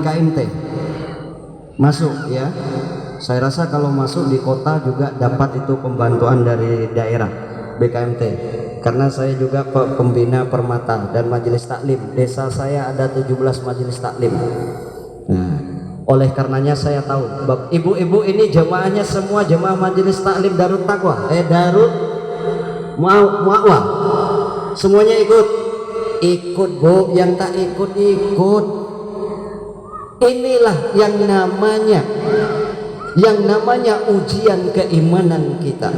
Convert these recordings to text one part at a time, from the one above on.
KMT masuk ya. Saya rasa kalau masuk di kota juga dapat itu pembantuan dari daerah BKMT, karena saya juga pembina Permata dan majelis taklim. Desa saya ada 17 majelis taklim. Nah, oleh karenanya saya tahu ibu-ibu ini jemaahnya semua jemaah majelis taklim Darut Taqwa, Darut Mu'awah, semuanya ikut bu, yang tak ikut. Inilah yang namanya ujian keimanan kita.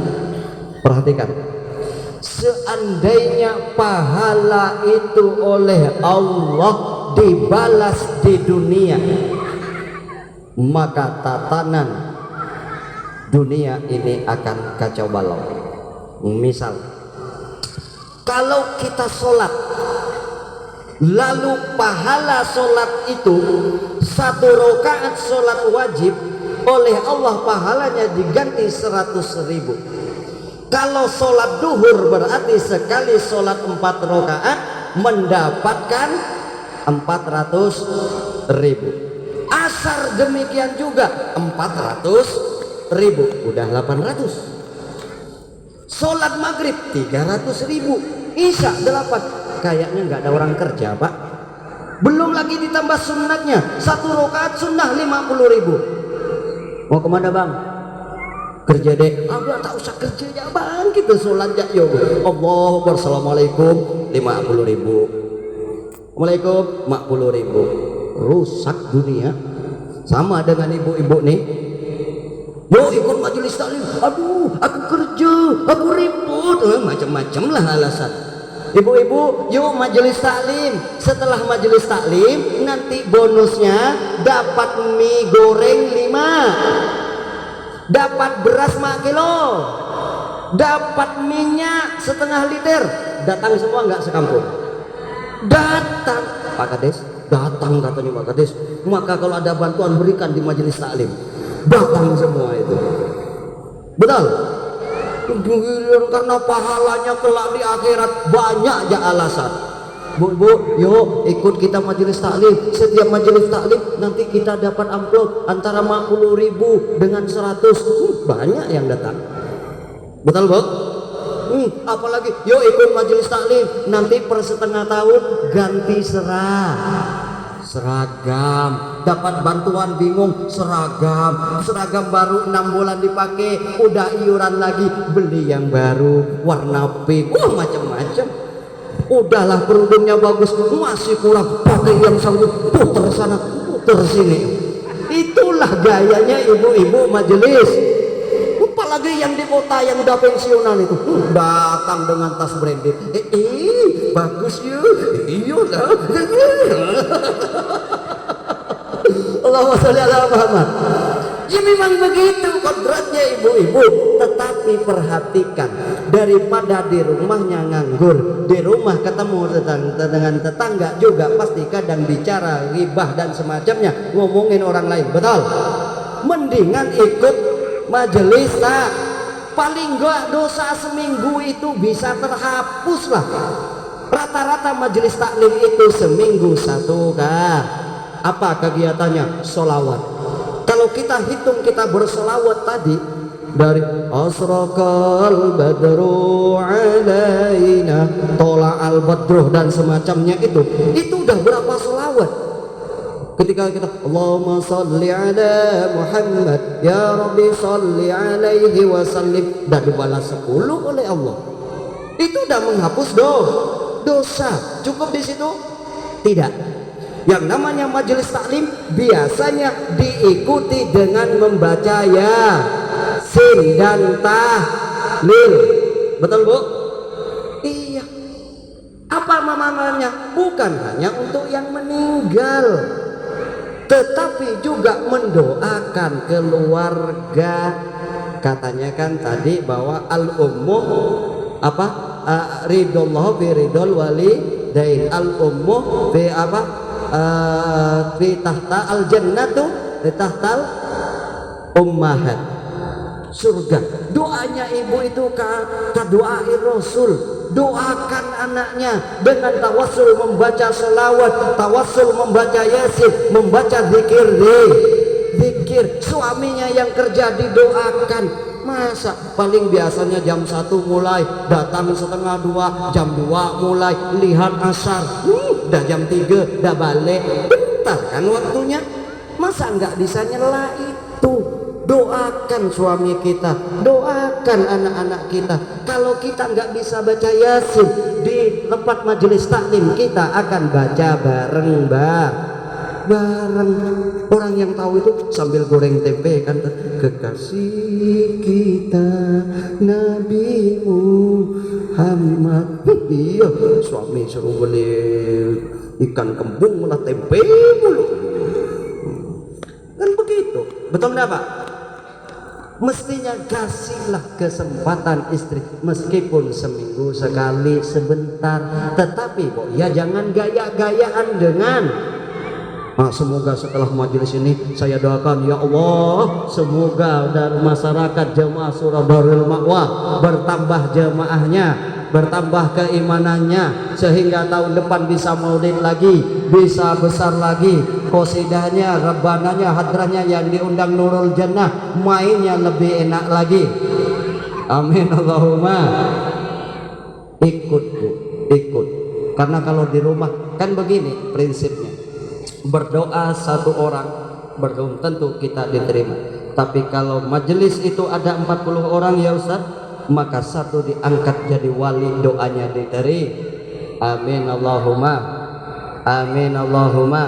Perhatikan, seandainya pahala itu oleh Allah dibalas di dunia, maka tatanan dunia ini akan kacau balau. Misal, kalau kita sholat, lalu pahala sholat itu 1 rakaat sholat wajib oleh Allah pahalanya diganti 100.000. Kalau sholat duhur berarti sekali sholat 4 rakaat mendapatkan 400.000. Asar demikian juga 400.000, udah 800. Sholat maghrib 300.000, isya 8. Kayaknya nggak ada orang kerja pak. Belum lagi ditambah sunnatnya, 1 rakaat sunnah 50.000. Mau kemana bang? Kerja deh. Abang tak usah kerja ya bang, kita sholat ya yo. Allah Assalamualaikum 50.000. Waalaikum 50.000. Rusak dunia. Sama dengan ibu-ibu nih. Yo ikut majelis taklim. Aduh, aku kerja, aku ribut, macam-macam lah alasan. Ibu-ibu, yuk majelis taklim. Setelah majelis taklim, nanti bonusnya dapat mie goreng 5, dapat beras 4 kilo, dapat minyak setengah liter. Datang semua nggak sekampung? Datang, Pak Kades. Datang katanya Pak Kades. Maka kalau ada bantuan berikan di majelis taklim. Datang semua itu. Betul? Karena pahalanya kelak di akhirat banyak aja alasan. Bu, yuk ikut kita majelis taklim. Setiap majelis taklim nanti kita dapat amplop antara 50.000 dengan 100. Banyak yang datang. Betul bu? Apalagi yuk ikut majelis taklim, nanti per setengah tahun ganti seragam, dapat bantuan bingung, seragam baru 6 bulan dipakai, udah iuran lagi, beli yang baru warna pink, macam-macam. Udahlah kerudungnya bagus, masih kurang, pakai yang sanggup, puter sana puter sini. Itulah gayanya ibu-ibu majelis. Apalagi yang di kota yang udah pensiunan itu datang dengan tas branded. Bagus yuk. Iya lah. Allahumma sholli ala Muhammad. Ya memang begitu kodratnya ibu-ibu. Tetapi perhatikan, daripada di rumahnya nganggur, di rumah ketemu dengan tetangga juga pasti kadang bicara ghibah dan semacamnya, ngomongin orang lain. Betul? Mendingan ikut majelis tak, paling enggak dosa seminggu itu bisa terhapus lah. Rata-rata majelis taklim itu seminggu 1 kali. Apa kegiatannya? Sholawat. Kalau kita hitung kita bersolawat tadi dari asraqal badru alaina, tola al badruh dan semacamnya itu udah berapa sholawat? Ketika kita Allahumma salli ala Muhammad ya Rabbi salli alaihi wasallim, dan dibalas 10 oleh Allah, itu udah menghapus dosa. Cukup di situ? Tidak. Yang namanya majelis taklim biasanya diikuti dengan membaca Yasin dan tahlil. Betul bu? Iya. Apa maknanya? Bukan hanya untuk yang meninggal, tetapi juga mendoakan keluarga. Katanya kan tadi bahwa al-ummu apa? Ridullah bi ridul walidain. Al-ummu bi apa? Fi tahta al-jannatu fi tahtal ummahat. Surga. Doanya ibu itu ka doa Rasul. doakan anaknya dengan tawassul membaca selawat, tawassul membaca yasin, membaca zikir. Suaminya yang kerja didoakan. Masa paling biasanya jam 1 mulai, datang setengah 2, jam 2 mulai, lihat asar, udah jam 3 udah balik, bentar kan waktunya. Masa nggak bisa nyela itu? Doakan suami kita, doakan anak-anak kita. Kalau kita nggak bisa baca yasin di tempat majelis taklim, kita akan baca bareng orang yang tahu itu sambil goreng tempe kan, kekasih kita Nabi Muhammad. Iya, suami suruh beli ikan kembung malah tempe mulu. Kan begitu, betul enggak Pak? Mestinya kasihlah kesempatan istri meskipun seminggu sekali sebentar, tetapi kok ya jangan gaya-gayaan dengan semoga setelah majelis ini saya doakan ya Allah, semoga dari masyarakat jemaah Surah Darul Ma'wah bertambah jemaahnya, bertambah keimanannya, sehingga tahun depan bisa maulid lagi, bisa besar lagi qasidahnya, rabbananya, hadrahnya yang diundang Nurul Jannah, mainnya lebih enak lagi. Amin Allahumma. Ikut Bu, ikut. Karena kalau di rumah kan begini prinsipnya, berdoa satu orang belum tentu kita diterima, tapi kalau majelis itu ada 40 orang ya Ustaz, maka satu diangkat jadi wali, doanya diterima. Amin Allahumma, amin Allahumma.